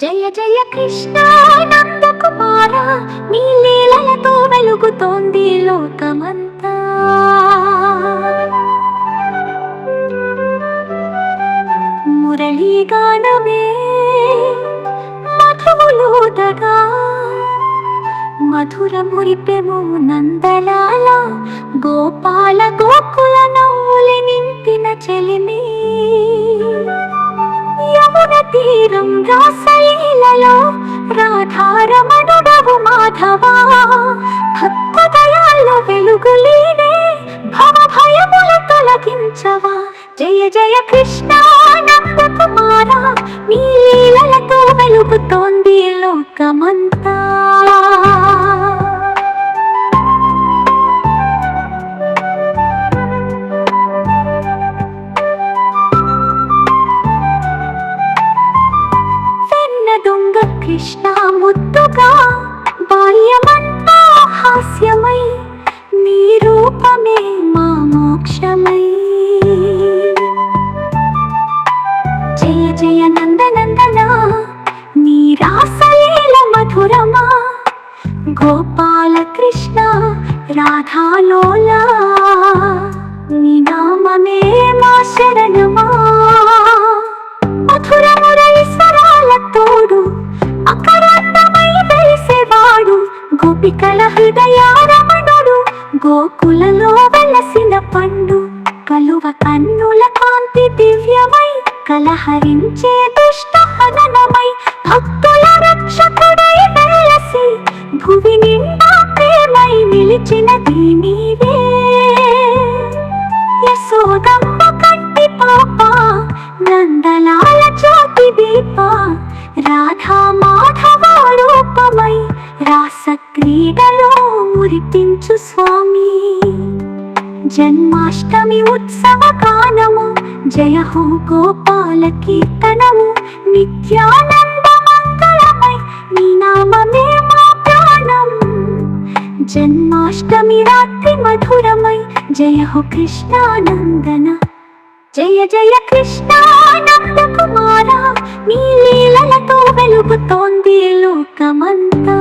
జయ జయ కృష్ణ నందకుమార, నీ లీలలతో వెలుగుతోంది లోకమంతా. మురళీగానమే మధువులూదగా, మధుర మురిపెము నందలాల, గోపాల గోకుల నవ్వులి నింపిన చెలిమి. యమున తీరం రాసలీలలో రాధారమణుడవు మాధవా, భక్తదయాల్లో వెలుగులీనే భవ భయముల తొలగించవా. జయ జయ కృష్ణ నందకుమార, నీ లీలలతో వెలుగుతోంది లోకమంతా. దొంగ కృష్ణ ముద్దుగా బాల్యమంతా హాస్యమై, నీ రూపమే మా మోక్షమై. జయ జయ నందనందన, నీ రాసలీల మధురమా, గోపాల కృష్ణ రాధాలోలా, నీ నామమే మా శరణమా. మధుర మురళీశ్వరాల తోడు అకరందమై వెలిసేవాడు, గోపికల హృదయారమణుడు, గోకులలో వెలసిన పండు. కలువ కన్నుల కాంతి దివ్యమై, కలహరించే దుష్ట హననమై, భక్తుల రక్షకుడై వెలసి, భువి నిండా ప్రేమై నిలిచినది నీవే. యశోదమ్మ కంటి పాప, నందలాల జ్యోతి దీప, రాధా మాధవ రూపమై రాస క్రీడలో మురిపించు స్వామి. జన్మాష్టమి ఉత్సవ గానము, జయ హో గోపాల కీర్తనము, నిత్యానంద మంగళమై నీ నామమే మా ప్రాణం. జన్మాష్టమి రాత్రి మధురమై, జయ హో కృష్ణానందన. జయ జయ కృష్ణ నందకుమార, నీ లీలలతో వెలుగుతోంది లోకమంతా.